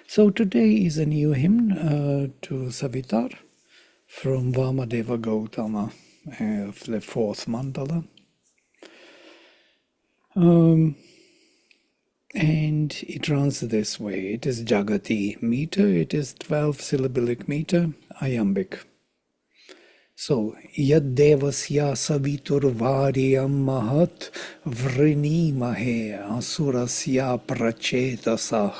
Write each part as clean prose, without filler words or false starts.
So today is a new hymn to Savitar from Vamadeva Gautama of the fourth mandala. And it runs this way. It is Jagati meter. It is 12 syllabic meter, iambic. So, Yad Devasya Savitur Varyam Mahat Vrinimahe Asurasya Prachetasah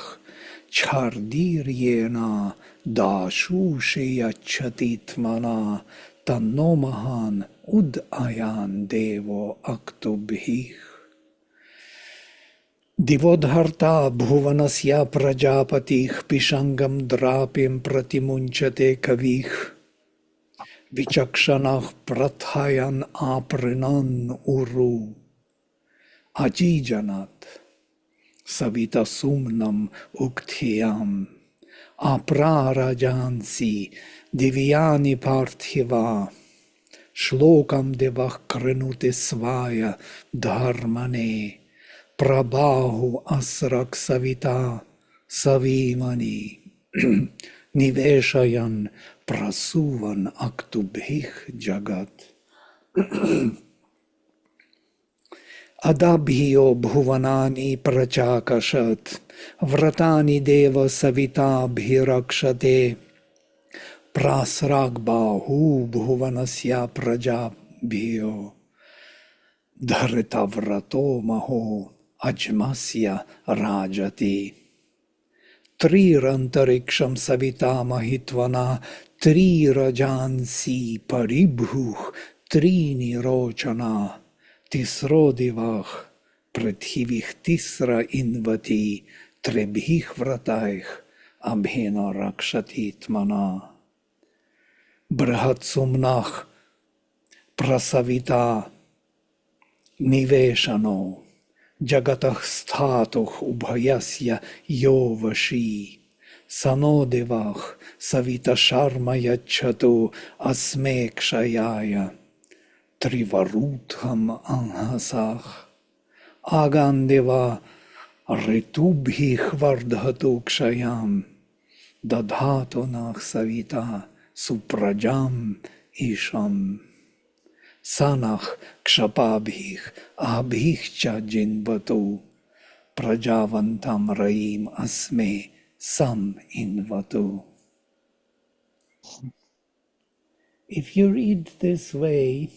Chardiryena Dashusheyachatitmana Tannomahan Udayan Devo Aktubhih Divodharta Bhuvanasya Prajapatih Pishangam Drapim Pratimunchate Kavih Vichakshanah Prathayan Aprinan Uru Ajijanat Savita Sumnam Ukthyam Aprarajansi Divyani Parthiva Shlokam Devah Krinuti Svaya Dharmane Prabhahu Asrak Savita Savimani Niveshayan Prasuvan Aktubhih Jagat Adabhyo Bhuvanani Prachakashat Vratani Deva Savita Bhirakshate Prasragbahu Bhuvanasya Prajabhyo Dharitavrato Maho Ajmasya Rajati Trirantariksham Savita Mahitvana Trirajansi Paribhuh Trini Rochana Tisrodivah Prithivih Tisra Invati Trebhih Vrataih Abhena Rakshatitmana Brahatsumnach Prasavita Niveshano Jagatah Statuh Ubhayasya Yovashi Sanodevach Savita Sharma Yachatu Asme Kshayaya Trivarutham Anhasach Agandeva Ritubhih Vardhatu Kshayam Dadhatonach Savita Suprajam Isham Sanach Kshapabhih Abhih Cha Jinvatu Prajavantam Raim Asme Sam Invatu. If you read this way,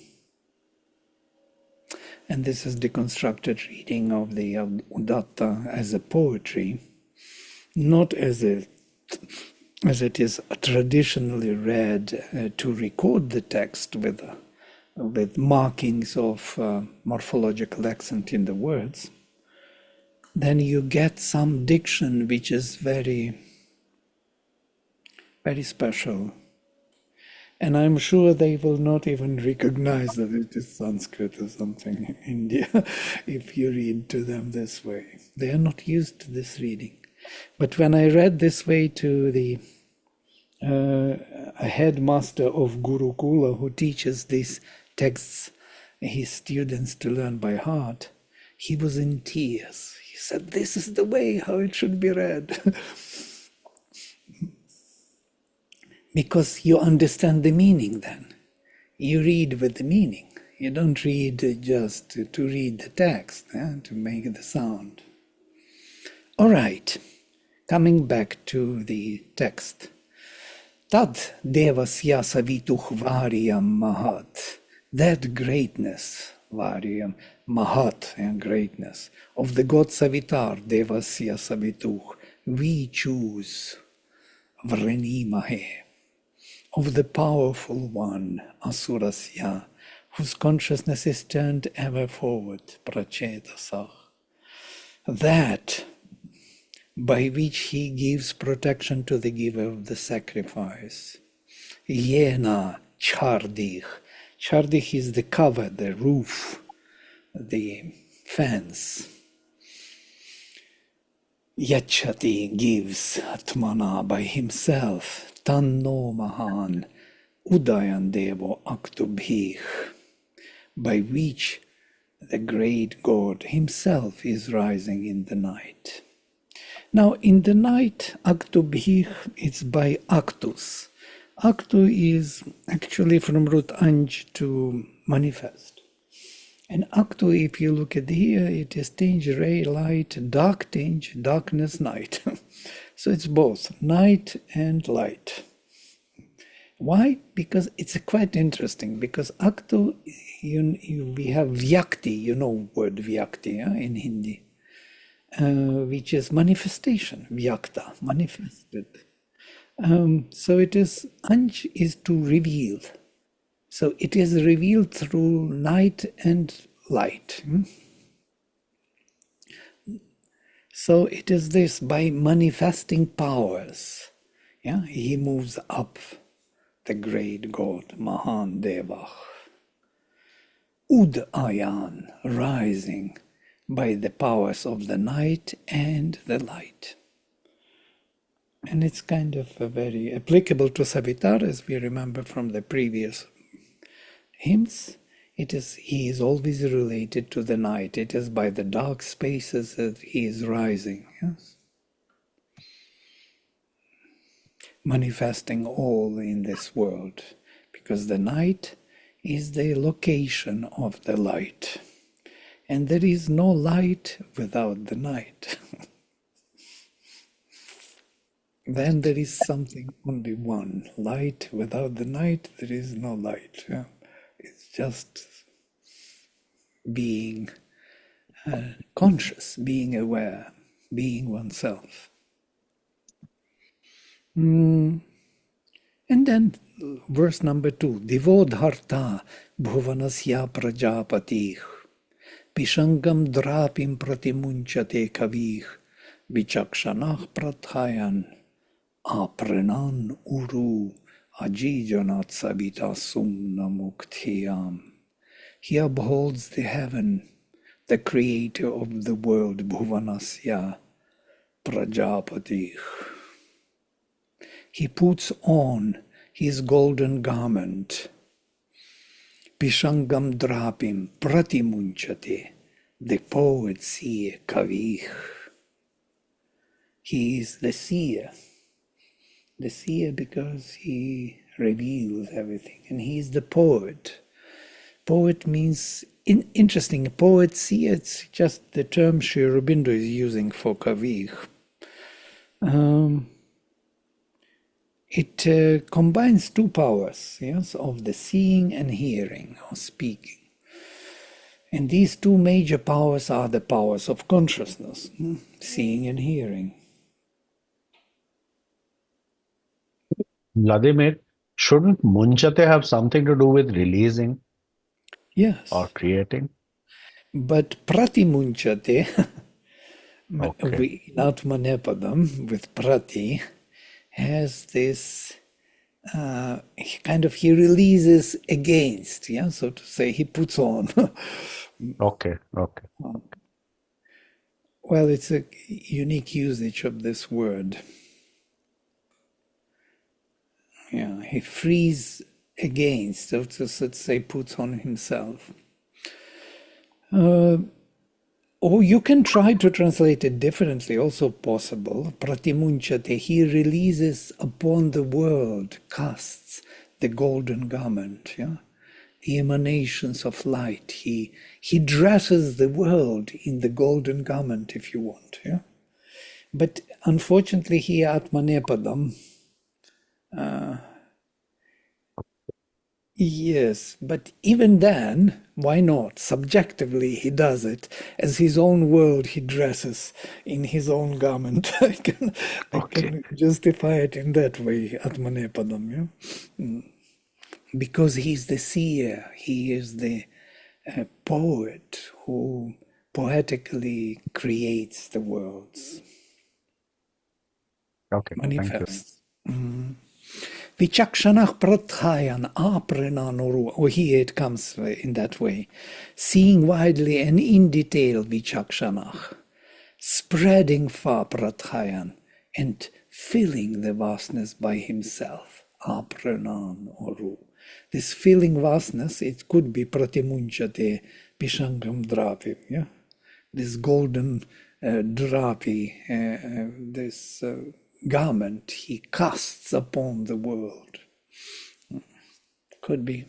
and this is deconstructed reading of the Udatta as a poetry, not as it is traditionally read to record the text with markings of morphological accent in the words, then you get some diction which is very, very special. And I'm sure they will not even recognize that it is Sanskrit or something in India if you read to them this way. They are not used to this reading. But when I read this way to a headmaster of Gurukula who teaches these texts his students to learn by heart, he was in tears. He said, this is the way how it should be read. Because you understand the meaning then. You read with the meaning. You don't read just to read the text, to make the sound. All right, coming back to the text. Tad devasya savituh varyam mahat. That greatness, varyam, mahat, and greatness, of the god Savitar, devasya savituh, we choose vrenimahe, of the powerful one, Asurasya, whose consciousness is turned ever forward, Prachetasah, that by which he gives protection to the giver of the sacrifice. Yena Chardich. Chardich is the cover, the roof, the fence. Yachati gives Atmana by himself, Tanno Mahan, Udayan Devo Aktubhih, by which the great God himself is rising in the night. Now, in the night, Aktubhih, it's by Actus. Actu is actually from root Anj, to manifest. And Actu, if you look at here, it is tinge, ray, light, dark tinge, darkness, night. So it's both night and light. Why? Because it's quite interesting. Because Actu, we have Vyakti, you know word Vyakti, yeah, in Hindi, which is manifestation, Vyakta, manifested. So it is, Anj is to reveal. So it is revealed through night and light. So it is this by manifesting powers. Yeah, he moves up, the great God, Mahan Devah. Udayan, rising by the powers of the night and the light. And it's kind of very applicable to Savitar, as we remember from the previous hymns. He is always related to the night. It is by the dark spaces that he is rising, yes? Manifesting all in this world, because the night is the location of the light. And there is no light without the night. Then there is something, only one. Light without the night, there is no light. Yeah? It's just being conscious, being aware, being oneself. And then verse number 2, Divodharta bhuvanasya prajapatih pishangam drapim pratimunchate kavih vichakshanah prathayan apranan uru ajijanat sabita sumna muktiyam. He upholds the heaven, the creator of the world, Bhuvanasya Prajapati. He puts on his golden garment, Pishangam Drapim Pratimunchate, the poet seer Kavih. He is the seer because he reveals everything, and he is the poet. Poet means, interesting, poet, see, it's just the term Sri Aurobindo is using for Kavih. It combines two powers, yes, of the seeing and hearing, or speaking. And these two major powers are the powers of consciousness, seeing and hearing. Vladimir, shouldn't Munchate have something to do with releasing? Yes. Or creating? But Pratimunchate, Okay. not Manepadam, with Prati, has this he releases against, yeah, so to say, he puts on. Okay. Well, it's a unique usage of this word. Yeah, he frees against, so to say, puts on himself. Or you can try to translate it differently, also possible. Pratimunchate, he releases upon the world, casts the golden garment, yeah? The emanations of light. He dresses the world in the golden garment, if you want, yeah? But unfortunately, here Atmanepadam, yes, but even then, why not? Subjectively, he does it. As his own world, he dresses in his own garment. I can justify it in that way, Atmanepadam. Yeah? Because he's the seer, he is the poet who poetically creates the worlds, manifests. Vichakshanah prathayan aprenanuru. Oh, here it comes in that way. Seeing widely and in detail, vichakshanah. Spreading far prathayan and filling the vastness by himself. Aprenanuru. This filling vastness, it could be pratimunchate pishangam drapim. Yeah? This golden drapi, this garment he casts upon the world. Could be.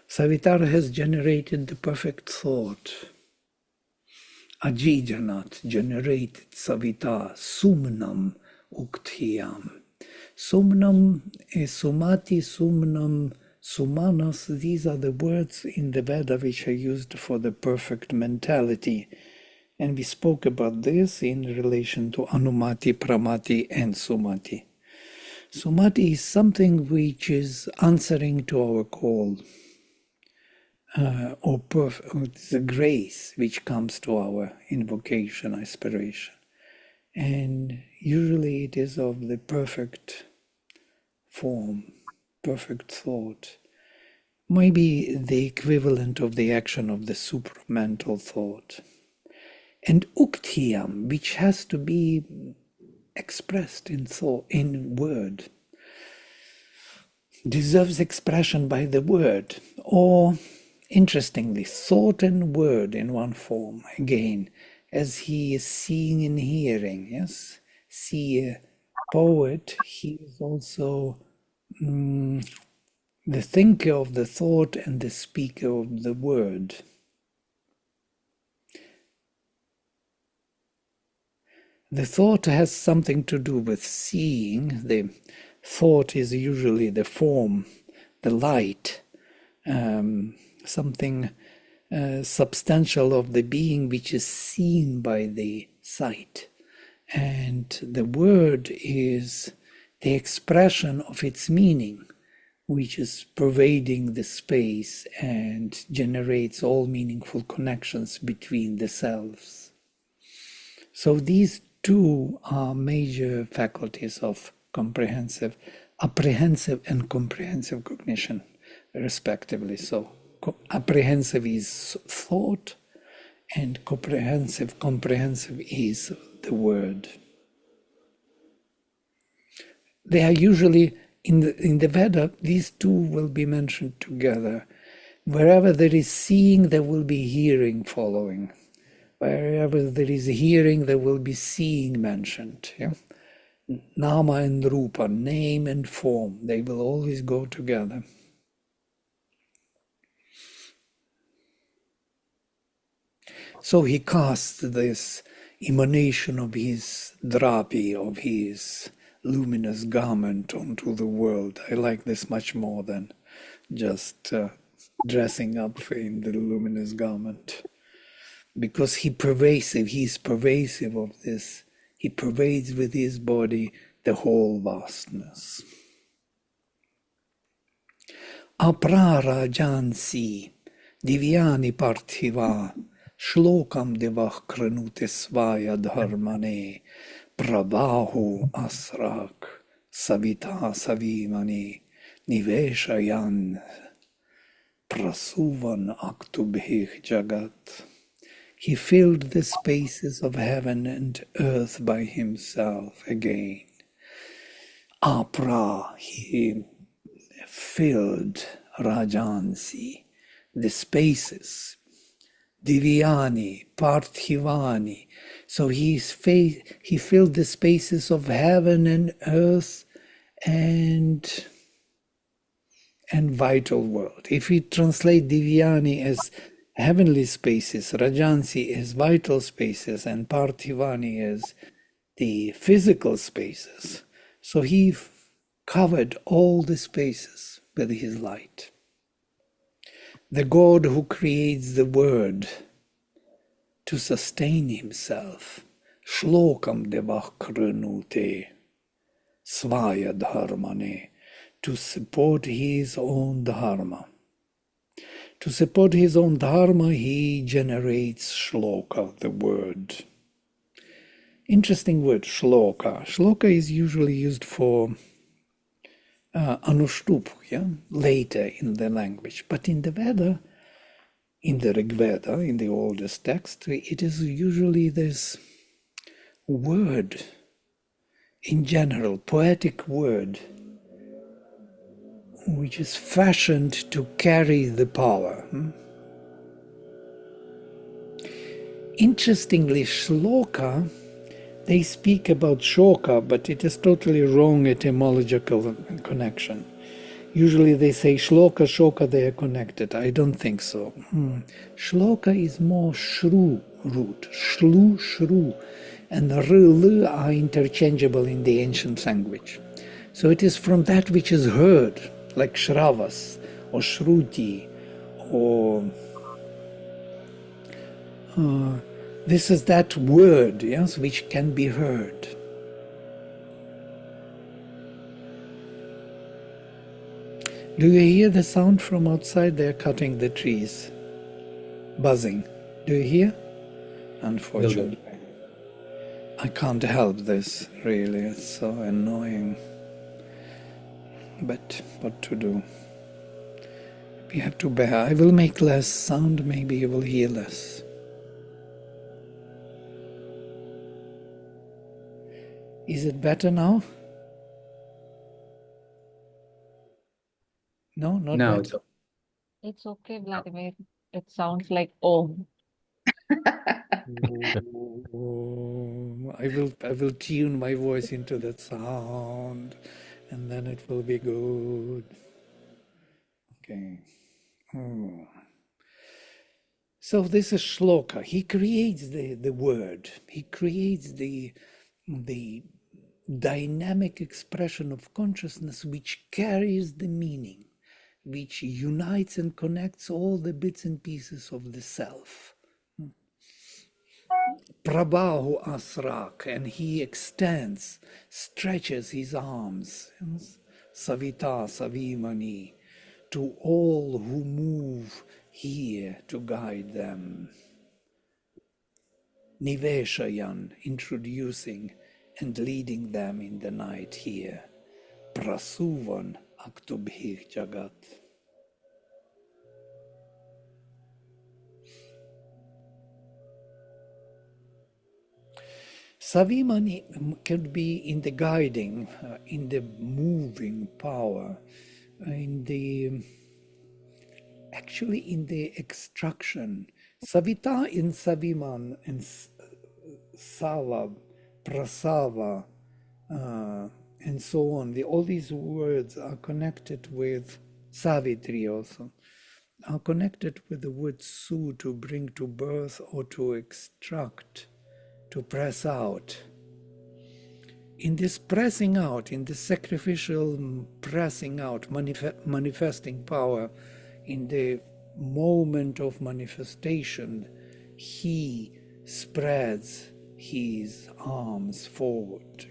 Savitar has generated the perfect thought. Ajijanat generated Savitar, Sumnam Uktiyam. Sumnam is Sumati, Sumnam, Sumanas. These are the words in the Veda which are used for the perfect mentality. And we spoke about this in relation to Anumati, Pramati, and Sumati. Sumati is something which is answering to our call, or it's a grace which comes to our invocation, aspiration. And usually it is of the perfect form, perfect thought, maybe the equivalent of the action of the supramental thought. And uktiyam, which has to be expressed in thought, in word, deserves expression by the word, or interestingly, thought and word in one form, again, as he is seeing and hearing. Yes, see a poet, he is also the thinker of the thought and the speaker of the word. The thought has something to do with seeing. The thought is usually the form, the light, something substantial of the being which is seen by the sight. And the word is the expression of its meaning, which is pervading the space and generates all meaningful connections between the selves. So these two are major faculties of apprehensive and comprehensive cognition, respectively. So apprehensive is thought, and comprehensive is the word. They are usually in the Veda, these two will be mentioned together. Wherever there is seeing, there will be hearing following. Wherever there is hearing, there will be seeing mentioned. Yeah? Nama and Rupa, name and form, they will always go together. So he casts this emanation of his drapi, of his luminous garment onto the world. I like this much more than just dressing up in the luminous garment. Because he is pervasive of this. He pervades with his body the whole vastness. Aprara jansi divyani parthiva shlokam devah kranute svaya dharmane prabhahu asrak savita savimani niveshayan prasuvan aktubhih jagat. He filled the spaces of heaven and earth by himself again. Apra, he filled Rajansi, the spaces. Divyani, Parthivani. So he filled the spaces of heaven and earth and vital world. If we translate Divyani as heavenly spaces, Rajansi as vital spaces, and Parthivani as the physical spaces, so he covered all the spaces with his light. The God who creates the word to sustain himself, Shlokam devah kranute svaya dharmane, to support his own dharma. To support his own dharma, he generates shloka, the word. Interesting word, shloka. Shloka is usually used for anushtup, later in the language. But in the Veda, in the Rigveda, in the oldest text, it is usually this word, in general, poetic word, which is fashioned to carry the power. Interestingly, shloka, they speak about shoka, but it is totally wrong etymological connection. Usually they say shloka, shoka, they are connected. I don't think so. Shloka is more shru root, shlu, shru, and rl are interchangeable in the ancient language. So it is from that which is heard, like shravas, or shruti, or this is that word, yes, which can be heard. Do you hear the sound from outside? They're cutting the trees. Buzzing. Do you hear? Unfortunately. I can't help this, really. It's so annoying. But what to do? We have to bear. I will make less sound, maybe you will hear less. Is it better now? No, not No, better. It's okay, Vladimir. It sounds like Om. I will tune my voice into that sound, and then it will be good. Okay. So this is shloka. He creates the word. He creates the dynamic expression of consciousness which carries the meaning, which unites and connects all the bits and pieces of the self. Prabhu Asrak, and he extends, stretches his arms, Savitar, Savimani, to all who move here to guide them. Niveshayan, introducing and leading them in the night here. Prasuvan Aktubhir Jagat. Savimani could be in the guiding, in the moving power, actually in the extraction. Savita in Saviman and Sava, Prasava, and so on. All these words are connected with Savitri also, are connected with the word su, to bring to birth or to extract, to press out. In this pressing out, in this sacrificial pressing out, manifesting power, in the moment of manifestation, he spreads his arms forward.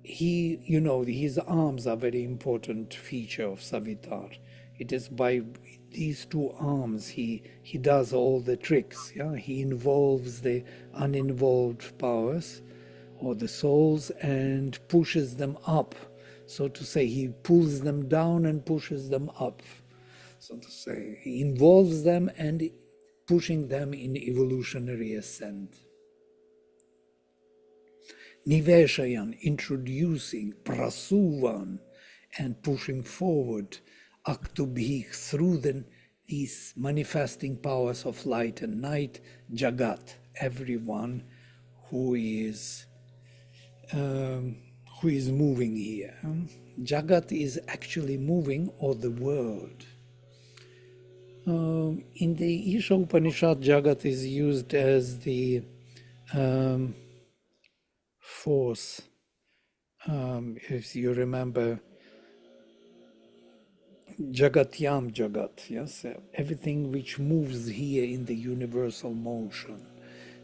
His arms are a very important feature of Savitar. It is by these two arms he does all the tricks. He involves the uninvolved powers or the souls and pushes them up. So to say, he pulls them down and pushes them up. So to say, he involves them and pushing them in evolutionary ascent. Niveshayan, introducing, prasuvan, and pushing forward, aktubhik, through these manifesting powers of light and night, jagat, everyone who is moving here. Jagat is actually moving, or the world. In the Isha Upanishad, Jagat is used as the force. If you remember, Jagatyam Jagat, yes, everything which moves here in the universal motion.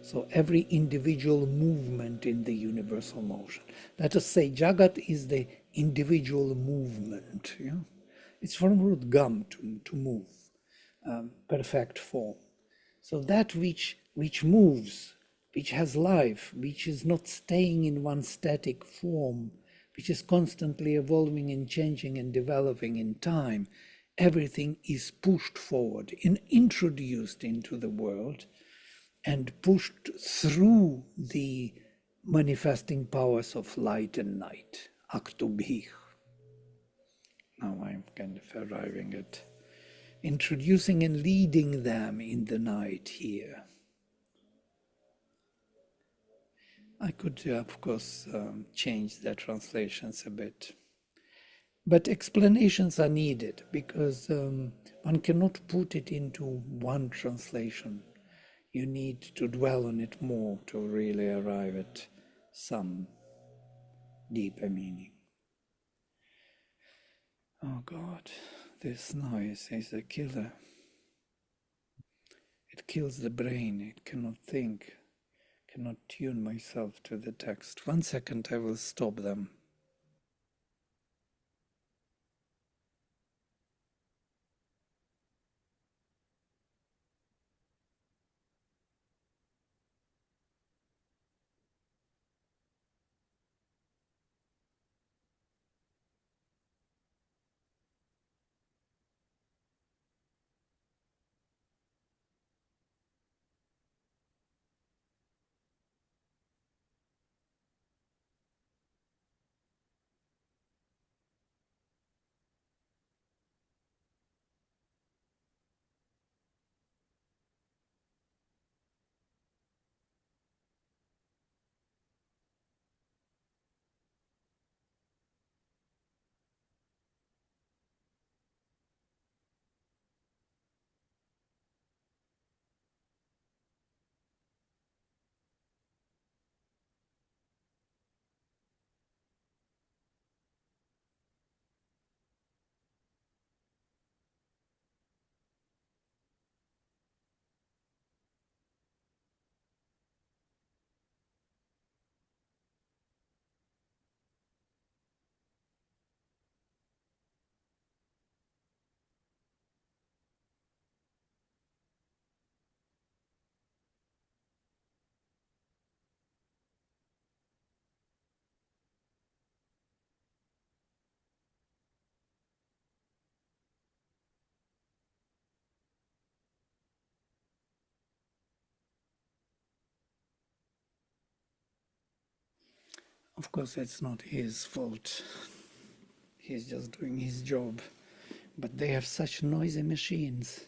So every individual movement in the universal motion. Let us say Jagat is the individual movement. It's from root gam, to move, perfect form. So that which moves, which has life, which is not staying in one static form, which is constantly evolving and changing and developing in time, everything is pushed forward and introduced into the world and pushed through the manifesting powers of light and night, Aktubhih. Now I'm kind of arriving at introducing and leading them in the night here. I could, of course, change the translations a bit. But explanations are needed because one cannot put it into one translation. You need to dwell on it more to really arrive at some deeper meaning. Oh God, this noise is a killer. It kills the brain. It cannot think, cannot tune myself to the text. 1 second, I will stop them. Of course, it's not his fault. He's just doing his job. But they have such noisy machines.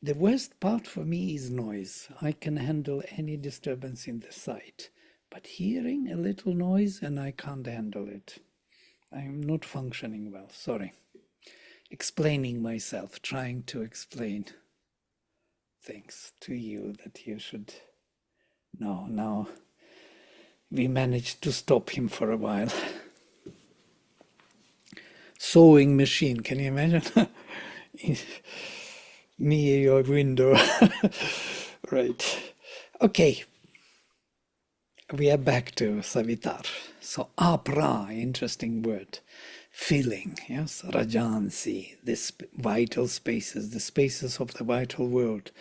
The worst part for me is noise. I can handle any disturbance in the sight. But hearing a little noise and I can't handle it. I'm not functioning well, sorry. Explaining myself, trying to explain things to you that you should know. Now we managed to stop him for a while. Sewing machine, can you imagine? Near your window. Right. Okay. We are back to Savitar. So apra, interesting word. Filling, yes, rajansi, this vital spaces, the spaces of the vital world.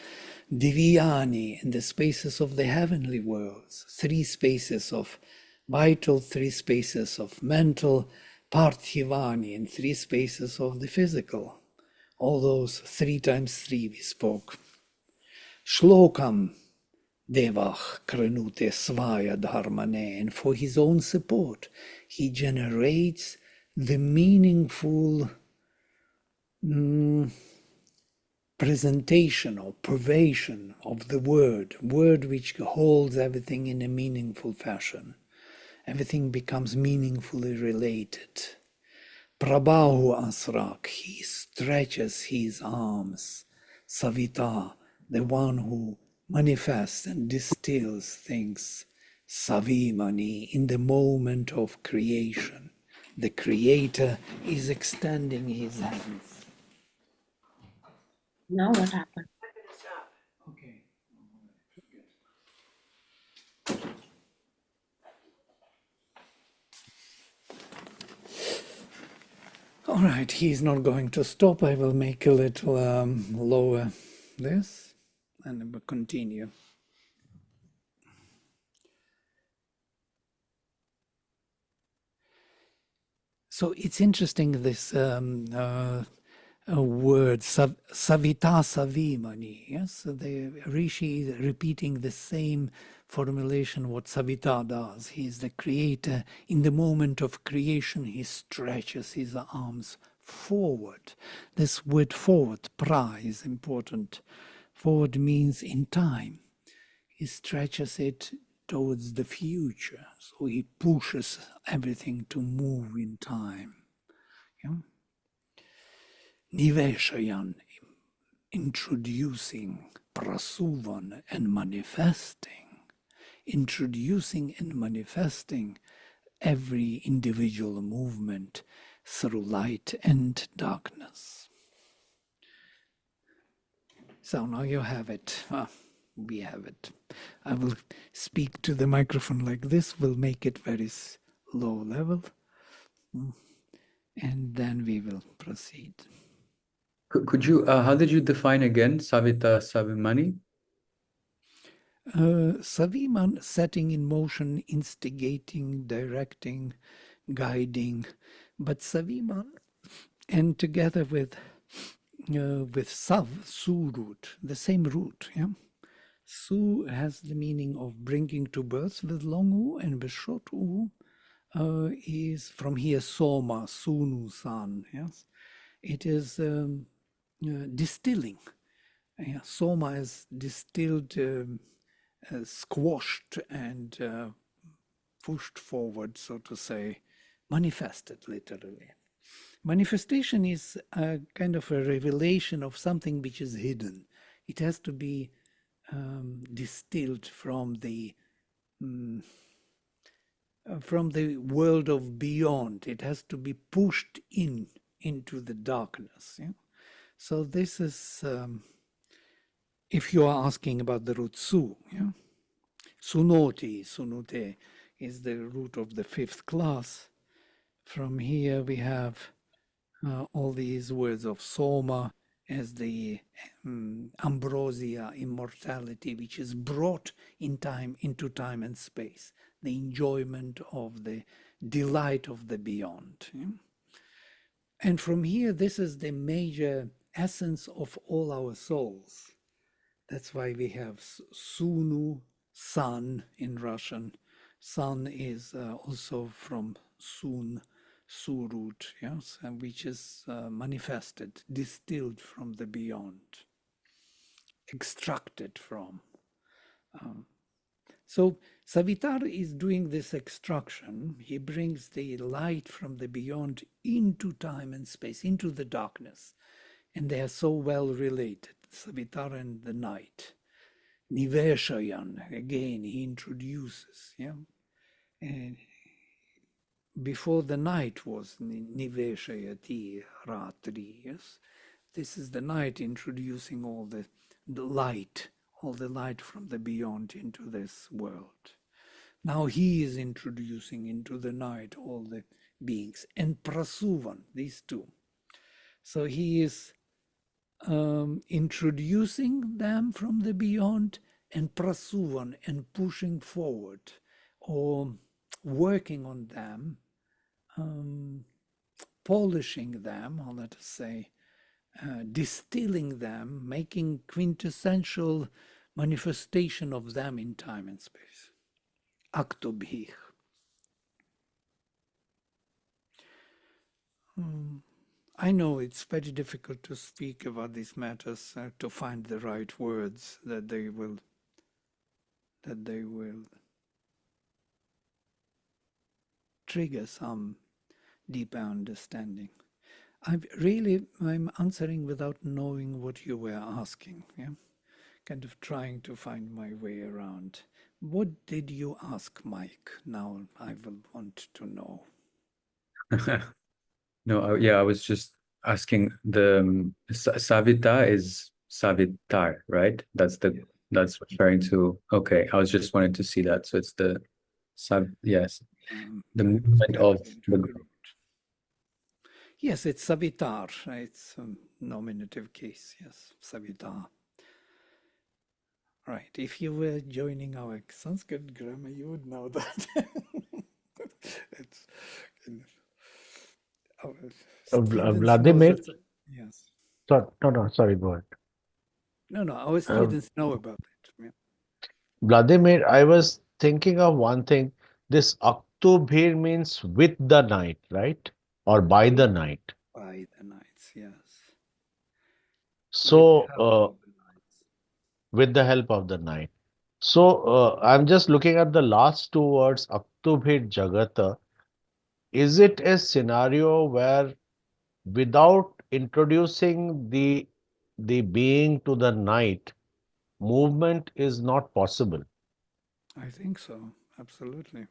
Divyani, in the spaces of the heavenly worlds. 3 spaces of vital, 3 spaces of mental. Parthivani, in 3 spaces of the physical. All those 3 times 3 we spoke. Shlokam Devach Kranute Svaya Dharmane, and for his own support, he generates the meaningful presentation or pervasion of the word which holds everything in a meaningful fashion. Everything becomes meaningfully related. Prabhu Asrak, he stretches his arms. Savita, the one who manifests and distills things. Savimani, in the moment of creation. The creator is extending his hands. Now what happened? Okay. All right, he's not going to stop. I will make a little lower this and we'll continue. So it's interesting, this word, Savita Savimani. Yes, so the Rishi is repeating the same formulation what Savita does. He is the creator. In the moment of creation, he stretches his arms forward. This word forward, pra, is important. Forward means in time. He stretches it towards the future. So he pushes everything to move in time. Yeah? Niveshayan, introducing, prasuvan, and manifesting. Introducing and manifesting every individual movement through light and darkness. So now you have it. We have it. I will speak to the microphone like this. We'll make it very low level. And then we will proceed. Could you, how did you define again Savita Savimani? Saviman, setting in motion, instigating, directing, guiding. But Saviman, and together with Sav, Su root, the same root. Yeah? Su has the meaning of bringing to birth with long U, and with short U is from here Soma, Sunu San. Yes, it is distilling. Yeah, Soma is distilled, squashed, and pushed forward, so to say, manifested literally. Manifestation is a kind of a revelation of something which is hidden. It has to be distilled from the world of beyond. It has to be pushed into the darkness. Yeah? So this is, if you are asking about the root su, yeah? Sunoti, sunute is the root of the fifth class. From here we have all these words of soma as the ambrosia, immortality, which is brought in time, into time and space, the enjoyment of the delight of the beyond. Yeah? And from here, this is the major essence of all our souls. That's why we have Sunu, sun in Russian. Sun is also from Sun, Su root, yes, and which is manifested, distilled from the beyond, extracted from. So Savitar is doing this extraction. He brings the light from the beyond into time and space, into the darkness. And they are so well related, Savitar and the night. Niveshayan, again, he introduces, yeah. And before the night was Niveshayati Ratri, yes. This is the night introducing all the light, all the light from the beyond into this world. Now he is introducing into the night all the beings, and Prasuvan, these two. So he is introducing them from the beyond, and Prasuvan, and pushing forward, or working on them, polishing them, or let us say, distilling them, making quintessential manifestation of them in time and space. Aktobhich. I know it's very difficult to speak about these matters, to find the right words that they will trigger some deeper understanding. I'm answering without knowing what you were asking. Yeah, kind of trying to find my way around. What did you ask, Mike? Now I will want to know. No, yeah, I was just asking the Savita is Savitar, right? That's referring to, okay, I was just wanting to see that. So it's the yes, the movement of the Yes, it's Savitar. It's a nominative case. Yes, Savitar. Right. If you were joining our Sanskrit grammar, you would know that. It's our students Vladimir? know yes. No, sorry, go ahead. No, our students know about it. Yeah. Vladimir, I was thinking of one thing. This Octobir means with the night, right? Or by the night. by the nights, yes. So, Help of the nights. with the help of the night. So, I'm just looking at the last two words, Aktubhit Jagata. Is it a scenario where without introducing the being to the night, movement is not possible? I think so, absolutely.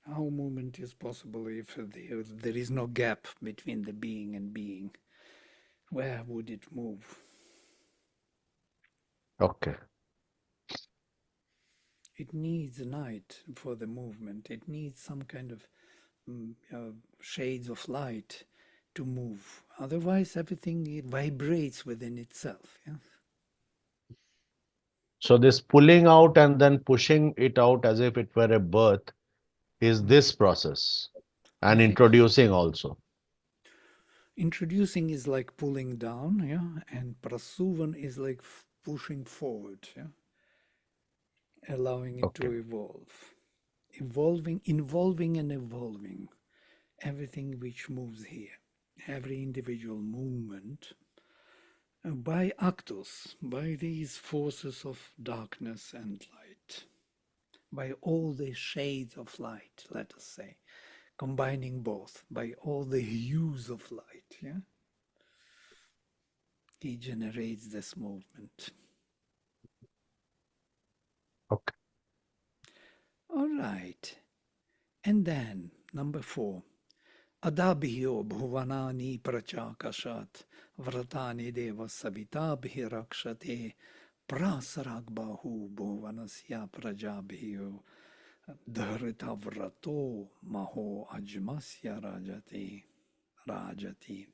How movement is possible if there is no gap between the being and being? Where would it move? Okay. It needs night for the movement. It needs some kind of shades of light to move. Otherwise, everything it vibrates within itself. Yeah? So this pulling out and then pushing it out as if it were a birth is this process, I and think so. introducing also. Introducing is like pulling down, yeah, and prasuvan is like pushing forward, yeah, allowing it Okay. to evolve. Involving and evolving everything which moves here, every individual movement by actus, by these forces of darkness and light, by all the shades of light, let us say, combining both, by all the hues of light, yeah, he generates this movement. Okay. All right. And then number 4. Adabhyo bhuvanani prachakashat vratani deva savitabhi rakshate prasaragbahu bhuvanasya prajabhyo dharitavrato maho ajmasya rajati.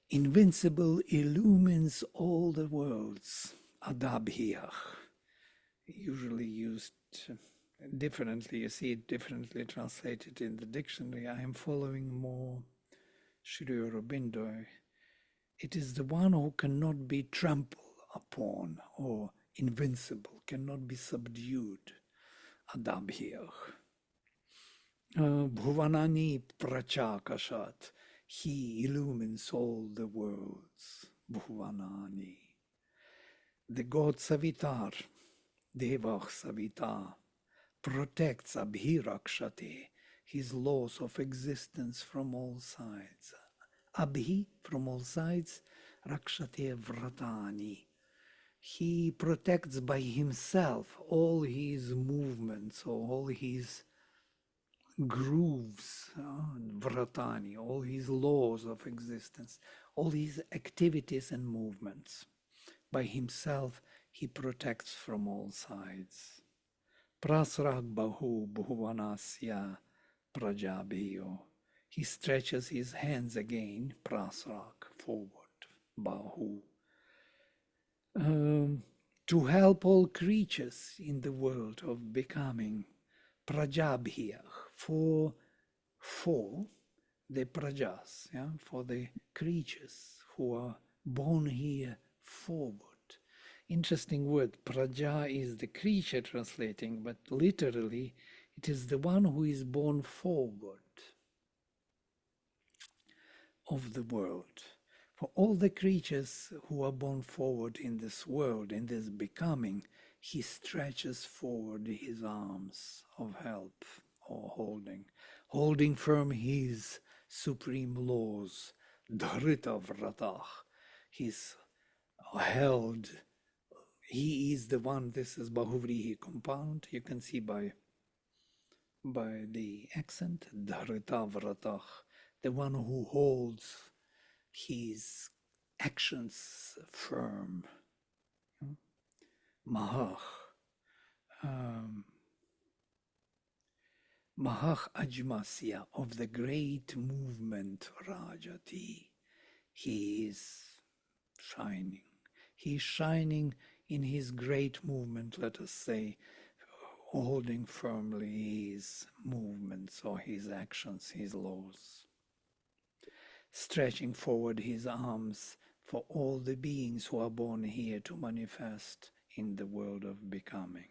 Invincible illumines all the worlds. Adabhyah, usually used differently. You see it differently translated in the dictionary. I am following more Sri Aurobindo. It is the one who cannot be trampled upon or invincible, cannot be subdued. Adabhyah. Bhuvanani prachakashat. He illumines all the worlds. Bhuvanani. The god Savitar, Devah Savita, protects Abhirakshate, his laws of existence from all sides. Abhi, from all sides, Rakshate Vratani. He protects by himself all his movements, all his grooves, Vratani, all his laws of existence, all his activities and movements. By himself, he protects from all sides. Prasrag bahu bhuvanasya prajabhiyo. He stretches his hands again, prasrag, forward, bahu, to help all creatures in the world of becoming. Prajabhiya, for the prajas, yeah, for the creatures who are born here forward. Interesting word. Praja is the creature translating, but literally it is the one who is born forward of the world. For all the creatures who are born forward in this world, in this becoming, he stretches forward his arms of help or holding firm his supreme laws, Dharita Vratah. He's held. He is the one. This is Bahuvrihi compound. You can see by the accent, Dharita Vratah, the one who holds his actions firm. Mahach. Mahach Ajmasya, of the great movement Rajati. He is shining. He's shining in his great movement, let us say, holding firmly his movements or his actions, his laws, stretching forward his arms for all the beings who are born here to manifest in the world of becoming.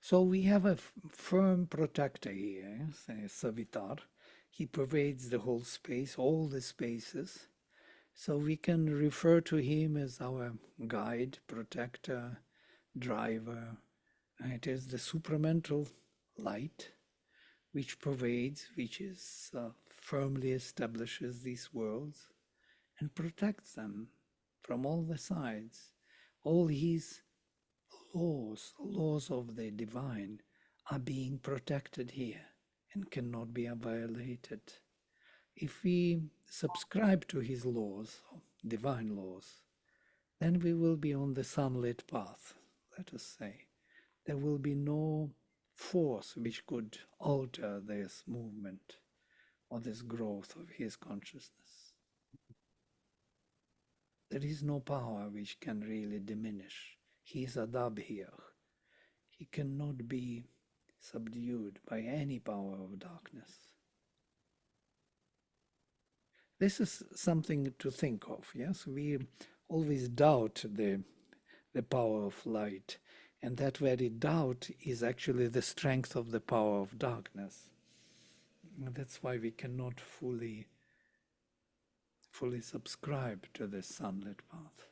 So we have a firm protector here, Savitar. He pervades the whole space, all the spaces. So we can refer to him as our guide, protector, driver. It is the supramental light which pervades, which is firmly establishes these worlds and protects them from all the sides. All his laws of the divine, are being protected here and cannot be violated. If we subscribe to his laws, divine laws, then we will be on the sunlit path, let us say. There will be no force which could alter this movement or this growth of his consciousness. There is no power which can really diminish. He is adabhir. He cannot be subdued by any power of darkness. This is something to think of, yes? We always doubt the power of light, and that very doubt is actually the strength of the power of darkness. And that's why we cannot fully subscribe to the sunlit path,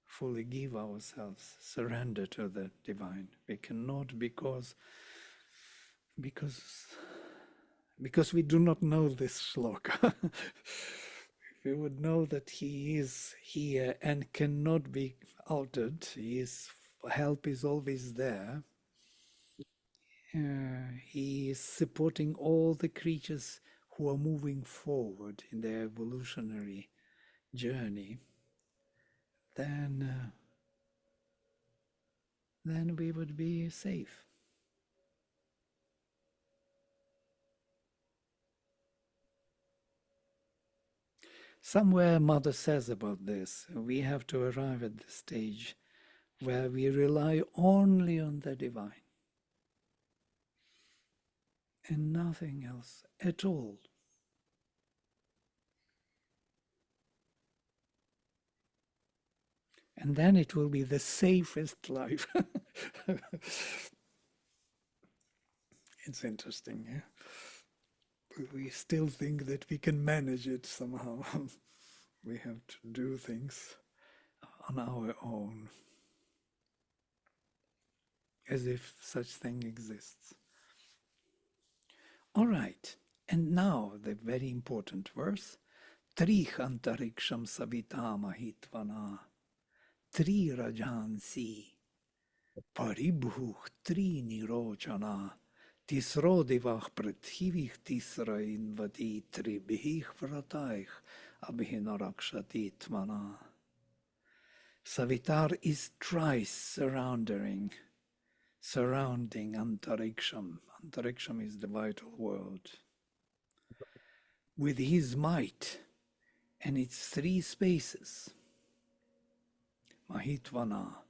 fully give ourselves, surrender to the divine. We cannot because we do not know this shloka. If we would know that he is here and cannot be altered, his help is always there. He is supporting all the creatures who are moving forward in their evolutionary journey, then we would be safe. Somewhere Mother says about this, we have to arrive at the stage where we rely only on the divine and nothing else at all. And then it will be the safest life. It's interesting, yeah? We still think that we can manage it somehow. We have to do things on our own, as if such thing exists. All right, and now the very important verse. Trich antariksham savita mahitvana tri rajansi paribhuh tri nirochana tisro divach prithivich tisra invati tribhich vrataich abhinarakshati tvana. Savitar is thrice surrounding antariksham. Antariksham is the vital world. With his might and its three spaces, Mahitvana,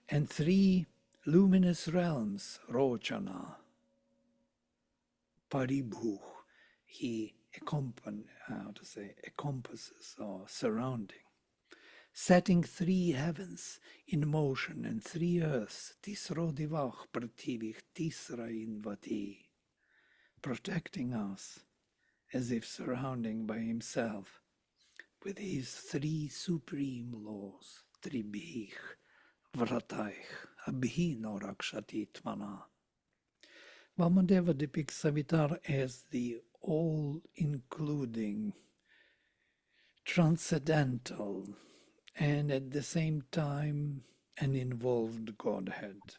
and three luminous realms, Rochana, Paribhu, he encompasses or surrounding, setting three heavens in motion and three earths, Tisro Divach Prativich Tisra Invati, protecting us as if surrounding by himself with his three supreme laws, Tribhich, Vrataich, Abhino Rakshati Tmana. Vamadeva depicts Savitar as the all-including, transcendental, and at the same time an involved Godhead,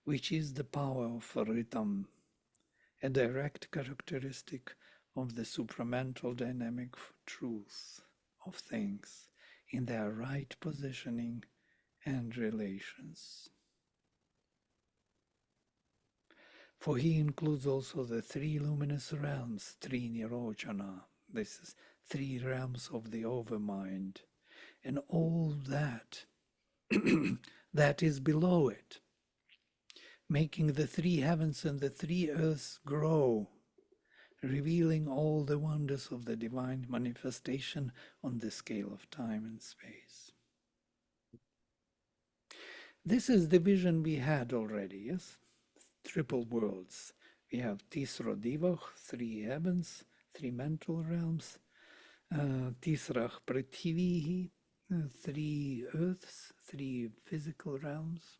which is the power of Ritam, a direct characteristic of the supramental dynamic truth of things in their right positioning and relations. For he includes also the three luminous realms, Tri Nirochana, this is three realms of the overmind, and all that that is below it, making the three heavens and the three earths grow, revealing all the wonders of the divine manifestation on the scale of time and space. This is the vision we had already, yes? Triple worlds. We have Tisro Divach, 3 heavens, 3 mental realms, Tisrach Prithivihi, 3 earths, 3 physical realms.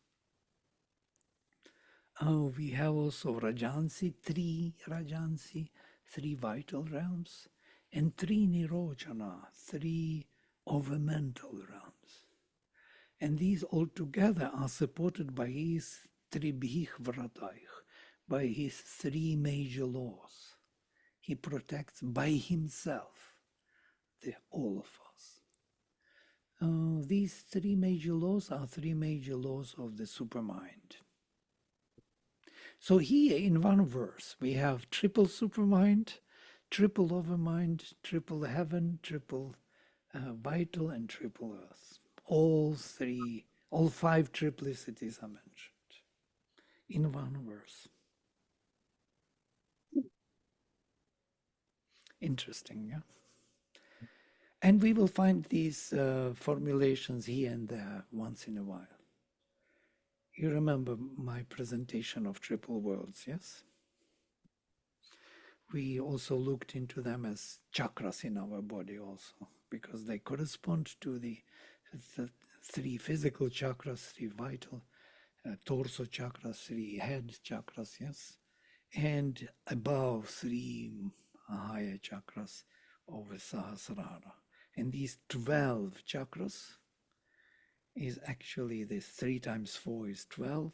Oh, we have also Rajansi, 3 Rajansi, 3 vital realms, and 3 Nirojana, 3 overmental realms. And these altogether are supported by his Tribhich Vrataich, by his 3 major laws. He protects by himself all of us. These 3 major laws are 3 major laws of the supermind. So here in one verse we have triple supermind, triple overmind, triple heaven, triple vital, and triple earth. All 5 triplicities are mentioned in one verse. Interesting, yeah? And we will find these formulations here and there once in a while. You remember my presentation of triple worlds, yes? We also looked into them as chakras in our body also, because they correspond to the 3 physical chakras, 3 vital, torso chakras, 3 head chakras, yes? And above 3 higher chakras of Sahasrara. And these 12 chakras is actually this 3 times 4 is 12,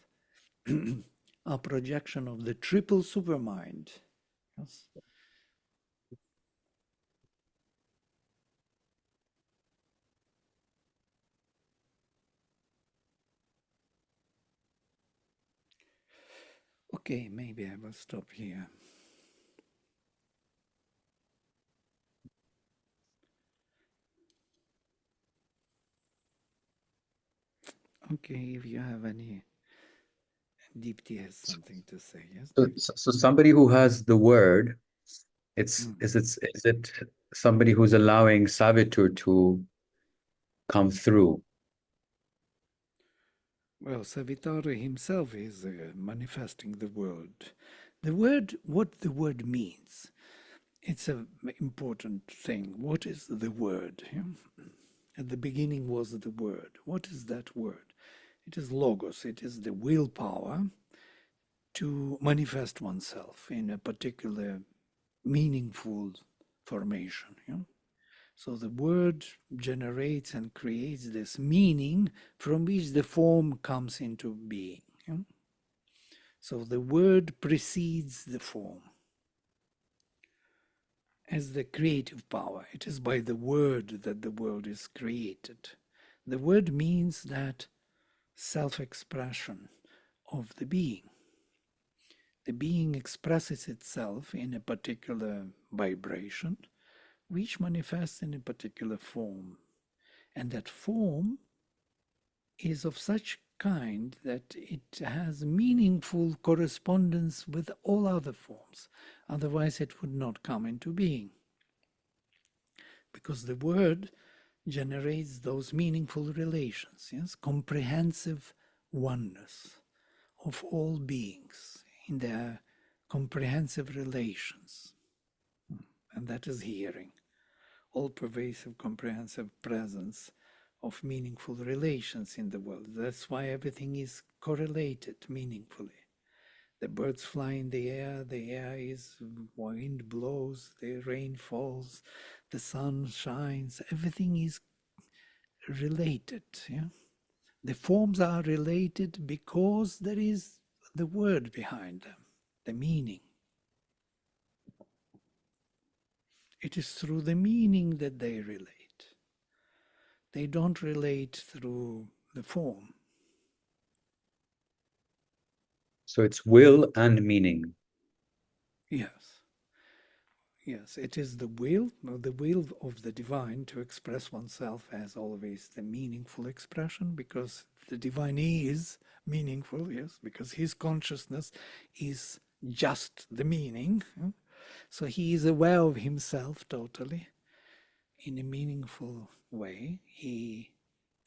a projection of the triple supermind. Yes. Okay, maybe I will stop here. Okay, if you have any, Deepti has something to say, yes? So somebody who has the word, is it somebody who's allowing Savitur to come through? Well, Savitar himself is manifesting the word. The word, what the word means, it's an important thing. What is the word? Yeah? At the beginning was the word. What is that word? It is logos. It is the willpower to manifest oneself in a particular meaningful formation. Yeah? So the word generates and creates this meaning from which the form comes into being. Yeah? So the word precedes the form as the creative power. It is by the word that the world is created. The word means that self-expression of the being. The being expresses itself in a particular vibration, which manifests in a particular form. And that form is of such kind that it has meaningful correspondence with all other forms. Otherwise, it would not come into being. Because the word generates those meaningful relations, yes, comprehensive oneness of all beings in their comprehensive relations. And that is hearing, all pervasive, comprehensive presence of meaningful relations in the world. That's why everything is correlated meaningfully. The birds fly in the air is, wind blows, the rain falls, the sun shines, everything is related. Yeah? The forms are related because there is the word behind them, the meaning. It is through the meaning that they relate. They don't relate through the form. So it's will and meaning. Yes. Yes, it is the will of the divine to express oneself as always the meaningful expression, because the divine is meaningful, yes, because his consciousness is just the meaning. So he is aware of himself totally in a meaningful way.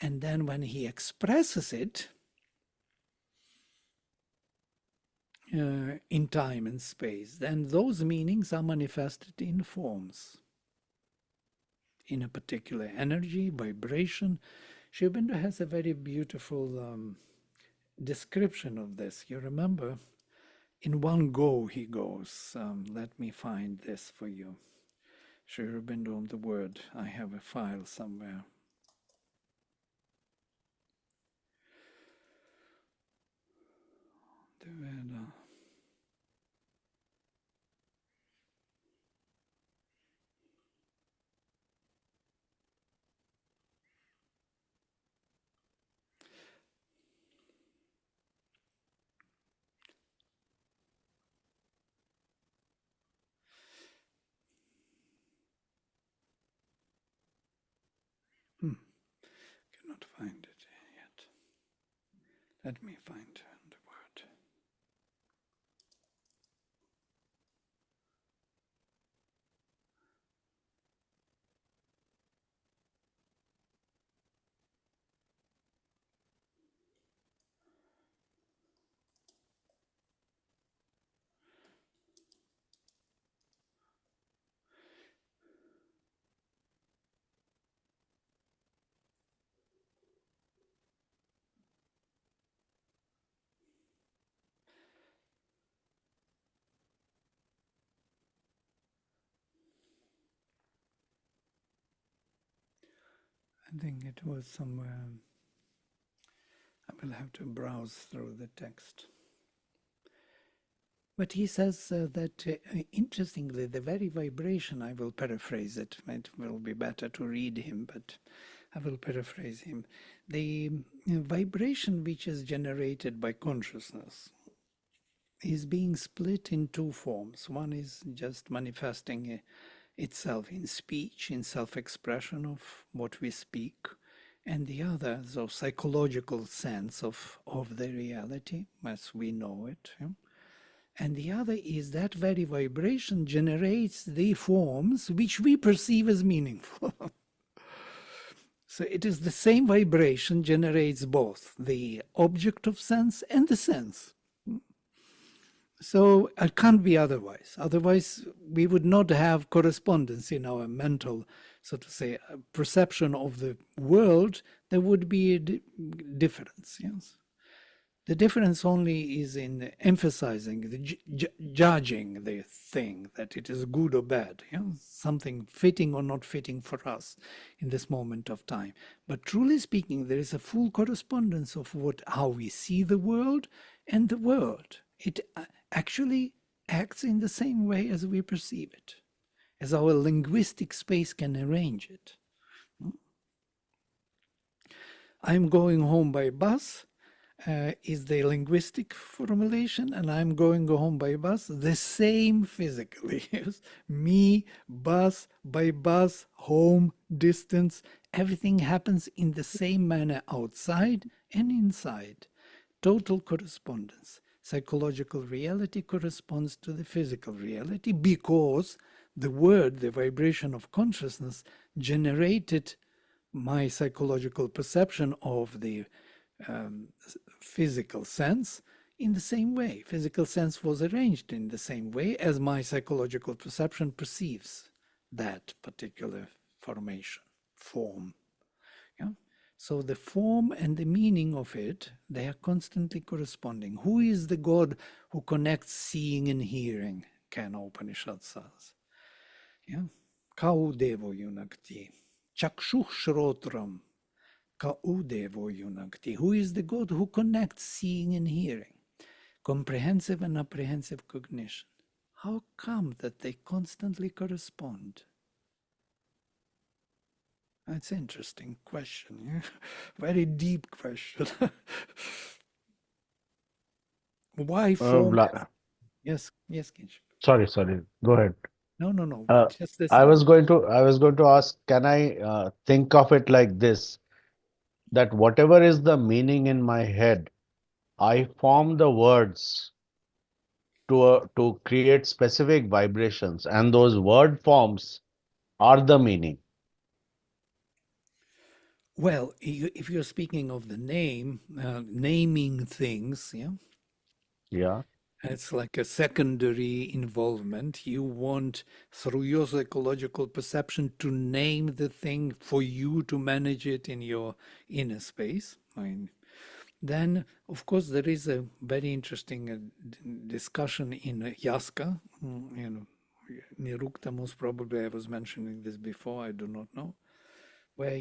And then when he expresses it, in time and space, then those meanings are manifested in forms, in a particular energy, vibration. Sri Aurobindo has a very beautiful description of this. You remember, in one go he goes. Let me find this for you. Sri Aurobindo on the Word. I have a file somewhere. The Veda. Cannot find it yet. Let me find the word. I think it was somewhere. I will have to browse through the text. But he says that, interestingly, the very vibration, I will paraphrase it. It will be better to read him, but I will paraphrase him. The vibration which is generated by consciousness is being split in two forms. One is just manifesting itself in speech, in self-expression of what we speak, and the other, the psychological sense of the reality as we know it. Yeah? And the other is that very vibration generates the forms which we perceive as meaningful. So it is the same vibration generates both the object of sense and the sense. So it can't be otherwise. Otherwise, we would not have correspondence in our mental, so to say, perception of the world. There would be a difference. Yes, the difference only is in emphasizing, the judging the thing, that it is good or bad, something fitting or not fitting for us in this moment of time. But truly speaking, there is a full correspondence of how we see the world and the world. It actually acts in the same way as we perceive it, as our linguistic space can arrange it. I'm going home by bus is the linguistic formulation, and I'm going home by bus, the same physically. Me, bus, by bus, home, distance, everything happens in the same manner outside and inside. Total correspondence. Psychological reality corresponds to the physical reality because the word, the vibration of consciousness, generated my psychological perception of the physical sense in the same way. Physical sense was arranged in the same way as my psychological perception perceives that particular formation, form. Yeah? So the form and the meaning of it, they are constantly corresponding. Who is the God who connects seeing and hearing? Kana Upanishad says. Yeah? Kau devo yunakti, chakshuh shrotram, kau devo yunakti. Who is the God who connects seeing and hearing? Comprehensive and apprehensive cognition. How come that they constantly correspond? That's an interesting question. Yeah? Very deep question. Why form? Yes, Kinch. Sorry, go ahead. No. Just this. I was going to ask, can I think of it like this, that whatever is the meaning in my head, I form the words to create specific vibrations, and those word forms are the meaning. Well, if you're speaking of the name, naming things, Yeah. It's like a secondary involvement. You want, through your psychological perception, to name the thing for you to manage it in your inner space. I mean, then, of course, there is a very interesting discussion in Yaska. Nirukta, most probably I was mentioning this before, I do not know, where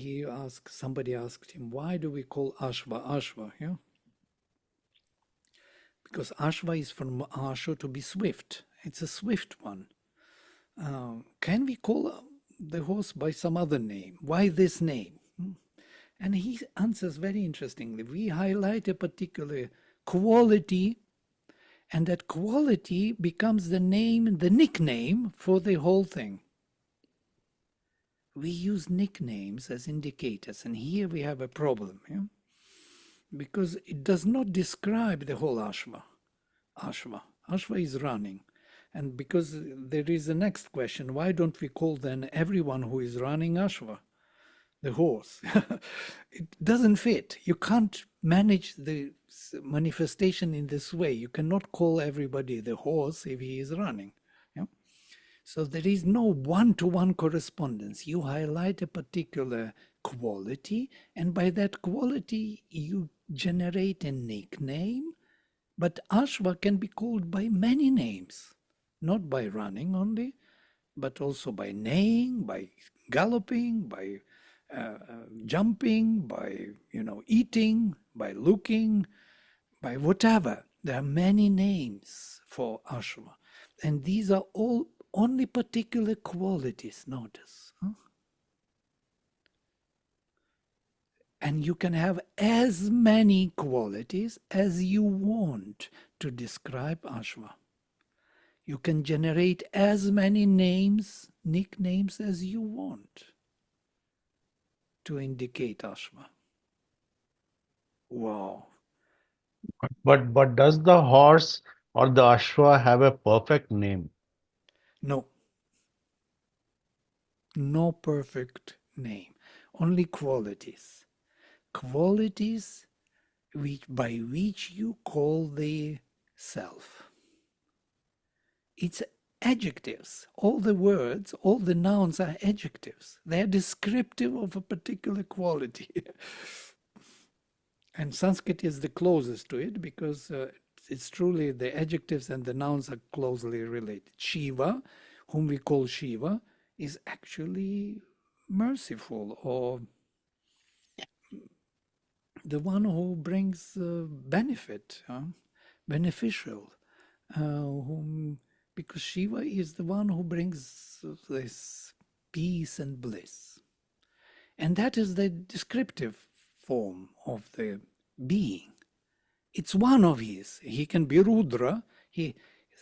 somebody asked him, why do we call Ashva Ashva? Yeah? Because Ashva is from Asho, to be swift. It's a swift one. Can we call the horse by some other name? Why this name? And he answers very interestingly. We highlight a particular quality, and that quality becomes the name, the nickname for the whole thing. We use nicknames as indicators, and here we have a problem. Yeah? Because it does not describe the whole Ashva. Ashva is running. And because there is the next question, why don't we call then everyone who is running Ashva, the horse? It doesn't fit. You can't manage the manifestation in this way. You cannot call everybody the horse if he is running. Yeah? So there is no one-to-one correspondence. You highlight a particular quality, and by that quality you generate a nickname. But Ashva can be called by many names, not by running only, but also by neighing, by galloping, by jumping, by eating, by looking, by whatever. There are many names for Ashva, and these are all only particular qualities. Notice. Huh? And you can have as many qualities as you want to describe Ashva. You can generate as many names, nicknames as you want to indicate Ashva. Wow. But does the horse or the Ashwa have a perfect name? No. No perfect name. Only qualities. Qualities by which you call the self. It's adjectives. All the words, all the nouns are adjectives. They are descriptive of a particular quality. And Sanskrit is the closest to it because it's truly the adjectives and the nouns are closely related. Shiva, whom we call Shiva, is actually merciful, or the one who brings benefit, beneficial, because Shiva is the one who brings this peace and bliss. And that is the descriptive form of the being. It's one of his. He can be Rudra,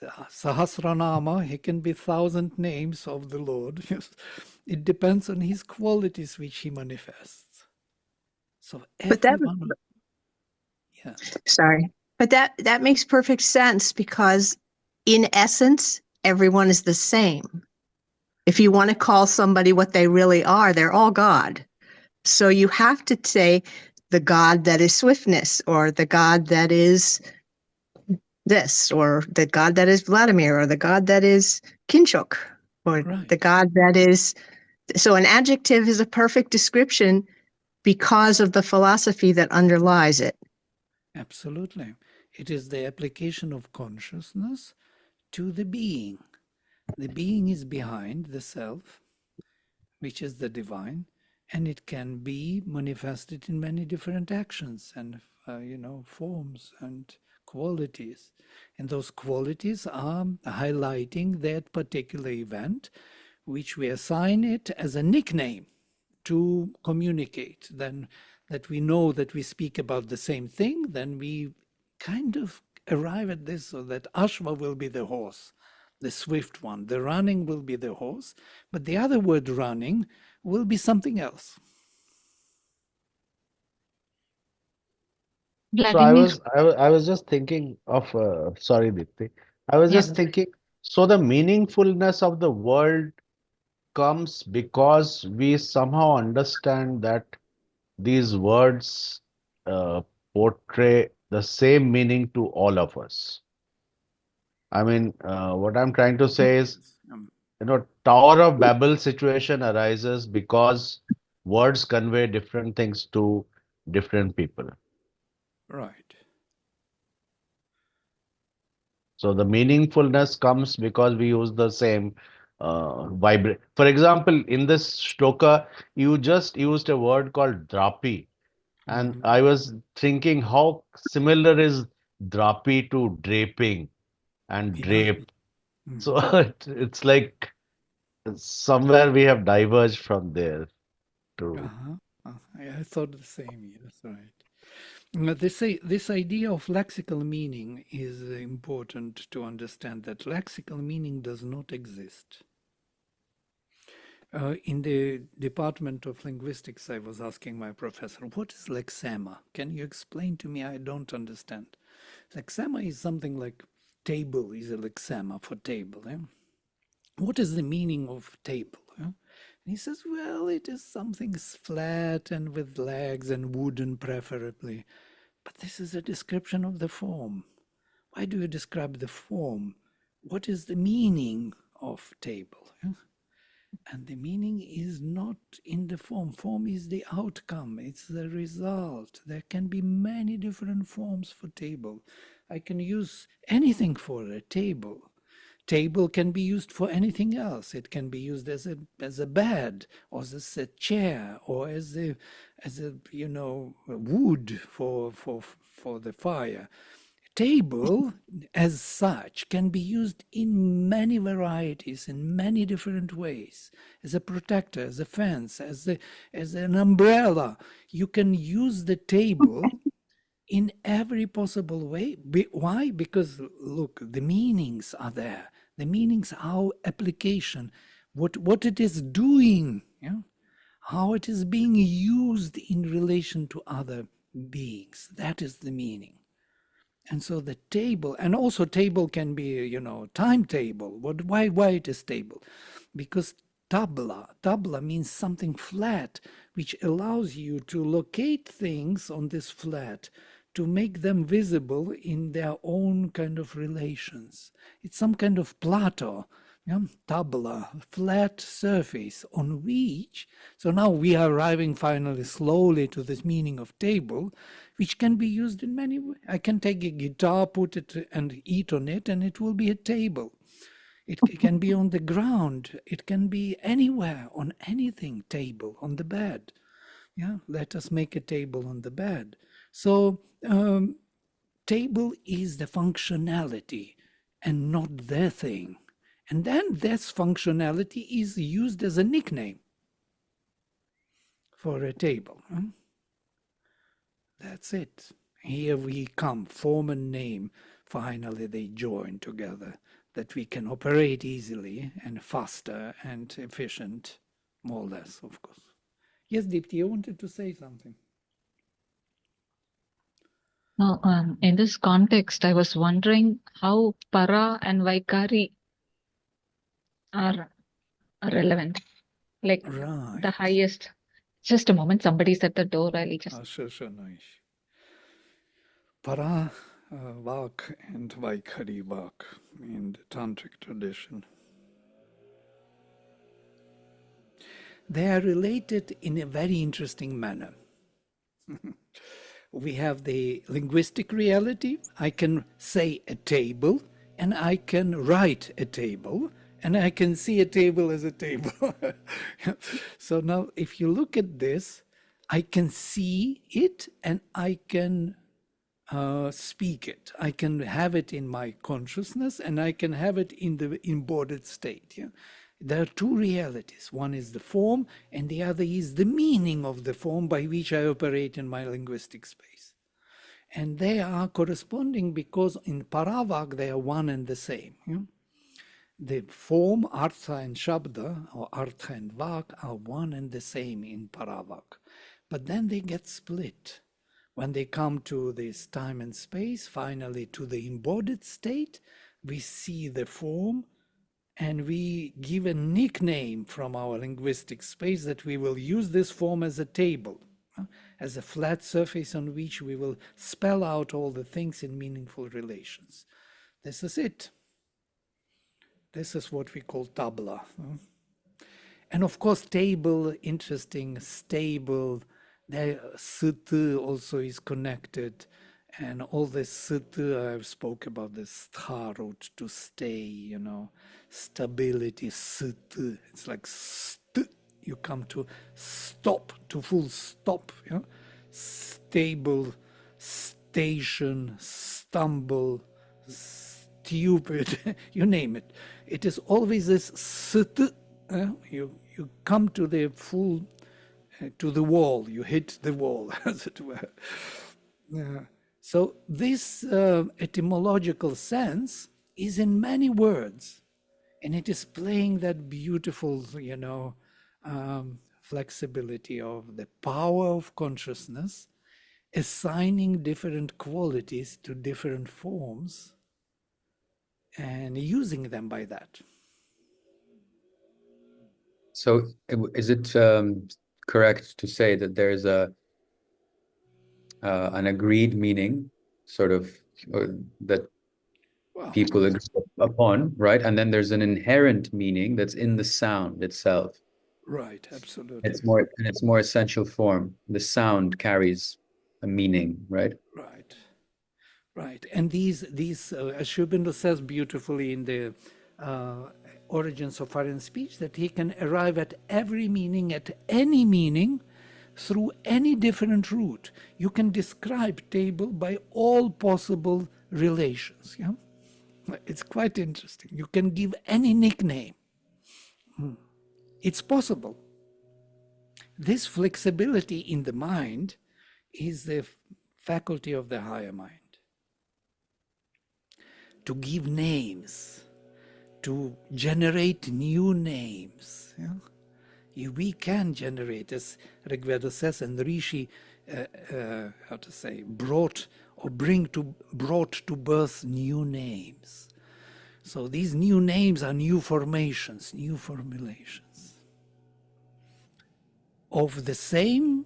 Sahasranama, he can be 1,000 names of the Lord. It depends on his qualities which he manifests. So But that, yeah. sorry, but that makes perfect sense, because in essence, everyone is the same. If you want to call somebody what they really are, they're all God. So you have to say the God that is swiftness, or the God that is this, or the God that is Vladimir, or the God that is Kinchuk, or Right. the God that is. So an adjective is a perfect description because of the philosophy that underlies it. Absolutely. It is the application of consciousness to the being. The being is behind the self, which is the divine, and it can be manifested in many different actions and forms and qualities. And those qualities are highlighting that particular event, which we assign it as a nickname to communicate. Then that we know that we speak about the same thing, then we kind of arrive at this, so that Ashva will be the horse, the swift one. The running will be the horse, but the other word running will be something else. So I Vladimir, was I was just thinking of sorry, Dipti. I was yeah, just thinking, so the meaningfulness of the world comes because we somehow understand that these words uh, portray the same meaning to all of us. I mean, what I'm trying to say is, Um, Tower of Babel situation arises because words convey different things to different people. right. So the meaningfulness comes because we use the same vibrate. For example, in this shloka, you just used a word called drapi, and Mhm. I was thinking how similar is drapi to draping and Yeah. drape. So Mhm. it's like somewhere we have diverged from there to. Uh-huh. I thought the same. Yes, right. This idea of lexical meaning is important to understand that lexical meaning does not exist. In the Department of Linguistics, I was asking my professor, what is lexema? Can you explain to me? I don't understand. Lexema is something like table is a lexema for table. Eh? What is the meaning of table? Eh? And he says, well, it is something flat and with legs and wooden preferably. But this is a description of the form. Why do you describe the form? What is the meaning of table? Eh? And the meaning is not in the form. Form is the outcome, it's the result. There can be many different forms for table. I can use anything for a table. Table can be used for anything else. It can be used as a bed, or as a chair, or as a wood for the fire. Table as such can be used in many varieties, in many different ways, as a protector, as a fence, as an umbrella. You can use the table in every possible way. Why? Because look, the meanings are there. The meanings, our application, what it is doing, yeah? How it is being used in relation to other beings. That is the meaning. And so the table, and also table can be, timetable. Why it is table? Because tabla means something flat, which allows you to locate things on this flat, to make them visible in their own kind of relations. It's some kind of plateau, tabla, flat surface on which, so now we are arriving finally slowly to this meaning of table, which can be used in many ways. I can take a guitar, put it and eat on it, and it will be a table. It can be on the ground. It can be anywhere, on anything, table, on the bed. Yeah, let us make a table on the bed. So table is the functionality and not the thing. And then this functionality is used as a nickname for a table. That's it. Here we come, form and name. Finally, they join together, that we can operate easily and faster and efficient, more or less, of course. Yes, Deepti, you wanted to say something. Now, in this context, I was wondering how para and vaikari are relevant. Like Right. the highest. Just a moment, somebody's at the door. I'll just. Sure, nice. Para Vak and Vaikari Vak in the Tantric tradition. They are related in a very interesting manner. We have the linguistic reality. I can say a table, and I can write a table, and I can see a table as a table. So now, if you look at this, I can see it and I can speak it. I can have it in my consciousness and I can have it in the embodied state. Yeah? There are two realities. One is the form and the other is the meaning of the form by which I operate in my linguistic space. And they are corresponding because in Paravak they are one and the same. Yeah? The form, Artha and Shabda, or Artha and Vak, are one and the same in Paravak. But then they get split. When they come to this time and space, finally to the embodied state, we see the form and we give a nickname from our linguistic space that we will use this form as a table, as a flat surface on which we will spell out all the things in meaningful relations. This is it. This is what we call tabla. And of course, table, interesting, stable. The sit also is connected. And all this sit, I've spoke about this starut, to stay, you know, stability, sit. It's like st, you come to stop, to full stop, you know, stable, station, stumble, stupid, you name it. It is always this sit, you come to the full, to the wall, you hit the wall, as it were. So this etymological sense is in many words, and it is playing that beautiful, you know, flexibility of the power of consciousness, assigning different qualities to different forms and using them by that. So is it correct to say that there's an agreed meaning, sort of, that Well, people agree upon, right? And then there's an inherent meaning that's in the sound itself. right, absolutely. It's more in its more essential form. The sound carries a meaning, right? Right, right. And these as Sri Aurobindo says beautifully in the Origins of Foreign Speech, that he can arrive at every meaning, at any meaning, through any different route. You can describe table by all possible relations. Yeah, it's quite interesting. You can give any nickname. It's possible. This flexibility in the mind is the faculty of the higher mind. To give names, to generate new names. Yeah? We can generate, as Rigveda says, and Rishi, how to say, brought to birth new names. So these new names are new formations, new formulations of the same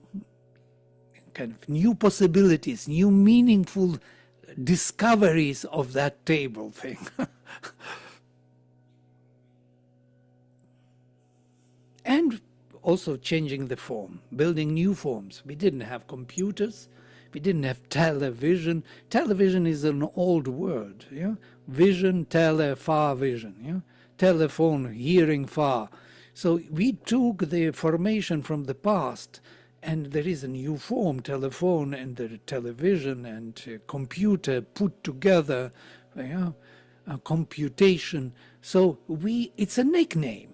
kind of new possibilities, new meaningful discoveries of that table thing. And also changing the form, building new forms. We didn't have computers, we didn't have television. Television is an old word. Yeah? Vision, far vision. Yeah? Telephone, hearing far. So we took the formation from the past, and there is a new form, telephone and the television and computer put together, yeah? Computation. So it's a nickname.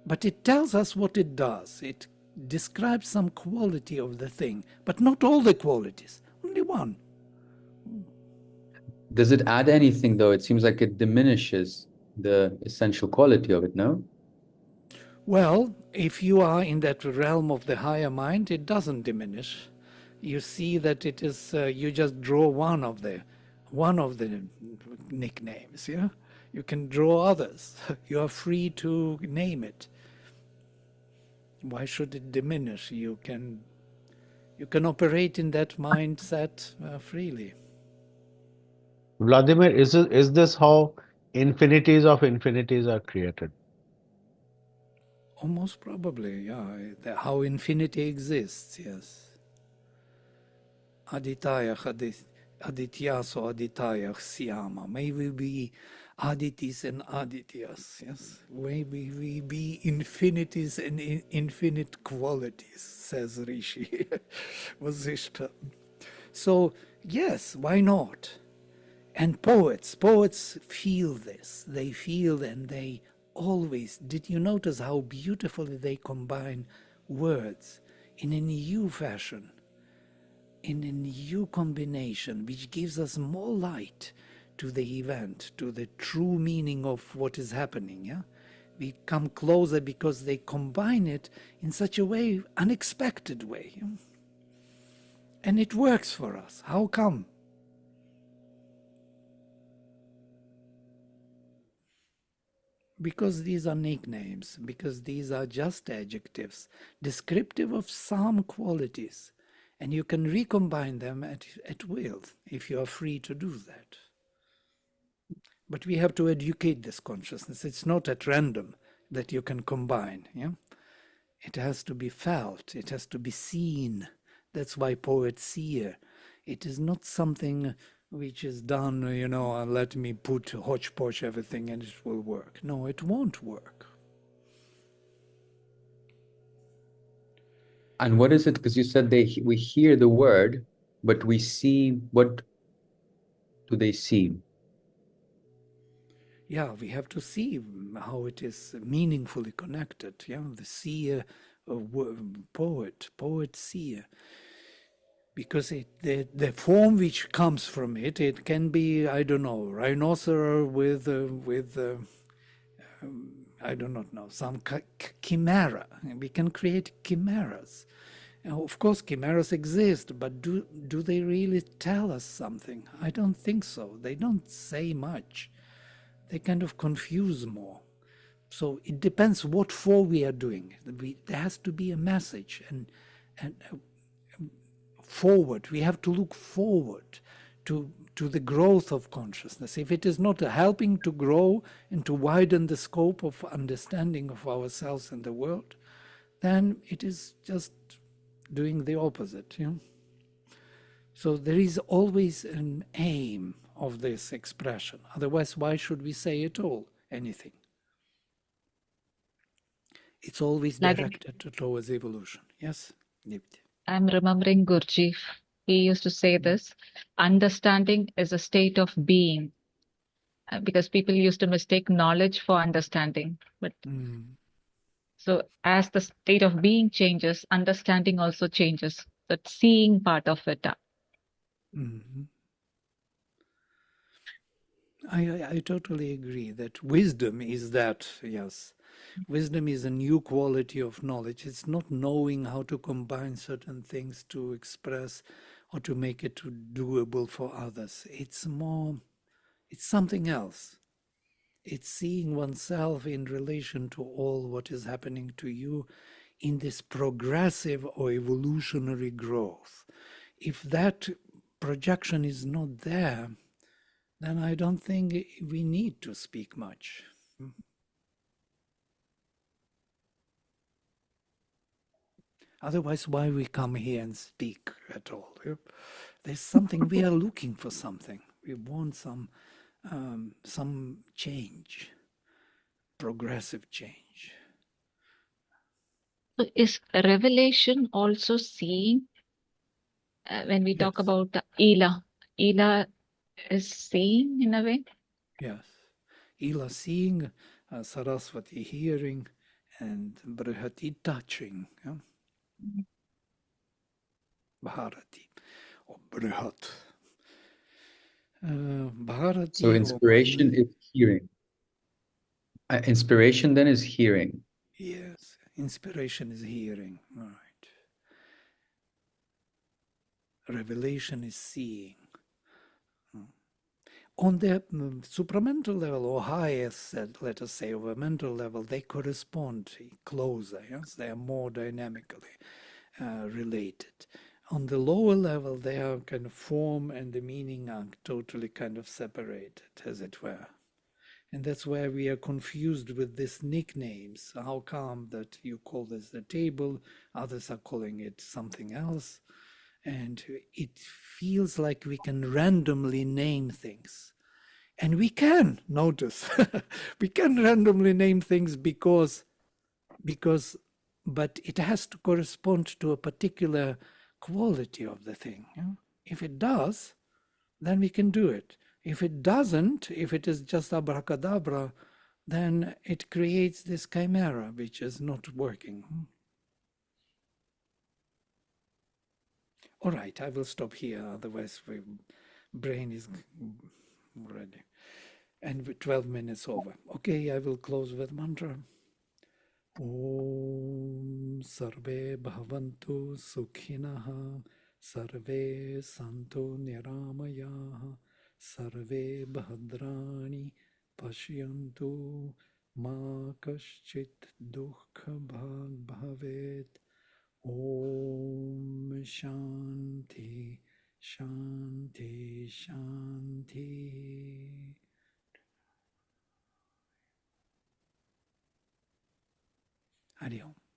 But it tells us what it does. It describes some quality of the thing, but not all the qualities, only one. Does it add anything, though? It seems like it diminishes the essential quality of it, no? Well, if you are in that realm of the higher mind, it doesn't diminish. You see that it is, you just draw one of the nicknames, yeah? You can draw others. You are free to name it. Why should it diminish? You can operate in that mindset freely. Vladimir, is this how infinities of infinities are created? Almost probably, yeah. How infinity exists, yes. Aditayach, Adityaso Aditayach Siyama. May we be Aditis and Adityas, yes. May we be infinities and infinite qualities, says Rishi Vasishta. So, yes, why not? And poets feel this. They feel, and they always, did you notice how beautifully they combine words in a new fashion, in a new combination, which gives us more light to the event, to the true meaning of what is happening. Yeah? We come closer because they combine it in such a way, unexpected way. Yeah? And it works for us. How come? Because these are nicknames, because these are just adjectives, descriptive of some qualities, and you can recombine them at will if you are free to do that. But we have to educate this consciousness. It's not at random that you can combine. Yeah? It has to be felt. It has to be seen. That's why poets seer. It is not something which is done, let me put hodgepodge everything and it will work. No, it won't work. And what is it? Because you said we hear the word, but we see. What do they see? Yeah, we have to see how it is meaningfully connected. Yeah, the seer, poet seer. Because the form which comes from it can be, I don't know, rhinoceros with I do not know, some chimera. We can create chimeras. Of course, chimeras exist, but do they really tell us something? I don't think so. They don't say much. They kind of confuse more. So it depends what for we are doing. There has to be a message and forward. We have to look forward to the growth of consciousness. If it is not helping to grow and to widen the scope of understanding of ourselves and the world, then it is just doing the opposite. Yeah? So there is always an aim of this expression. Otherwise, why should we say at all anything? It's always directed towards evolution. Yes, Nipti? I'm remembering Gurji. He used to say this, understanding is a state of being, because people used to mistake knowledge for understanding. But so as the state of being changes, understanding also changes. That seeing part of it. I totally agree that wisdom is that, yes. Wisdom is a new quality of knowledge. It's not knowing how to combine certain things to express or to make it doable for others. It's something else. It's seeing oneself in relation to all what is happening to you in this progressive or evolutionary growth. If that projection is not there, then I don't think we need to speak much. Otherwise, why we come here and speak at all? There's something, we are looking for something. We want some change, progressive change. So is revelation also seeing? When we talk Yes. about Ela is seeing in a way? Yes. Ila seeing, Saraswati hearing, and Brihati touching. Yeah? Bharati or Brihat. Bharati. So inspiration is hearing. Inspiration then is hearing. Yes, inspiration is hearing. Right. Revelation is seeing. On the supramental level or highest, let us say, over mental level, they correspond closer. Yes, they are more dynamically related. On the lower level, they are kind of form and the meaning are totally kind of separated, as it were. And that's where we are confused with these nicknames. How come that you call this the table, others are calling it something else? And it feels like we can randomly name things. And we can, notice, we can randomly name things because, but it has to correspond to a particular quality of the thing. Yeah? If it does, then we can do it. If it doesn't, if it is just abracadabra, then it creates this chimera, which is not working. All right, I will stop here, otherwise my brain is ready. And with 12 minutes over. Okay, I will close with mantra. Om Sarve Bhavantu Sukhinaha Sarve Santu Niramayaha Sarve Bhadrani Pashyantu Ma Kaschit Dukha Bhag Bhavet. Om Shanti Shanti Shanti. Hari Om.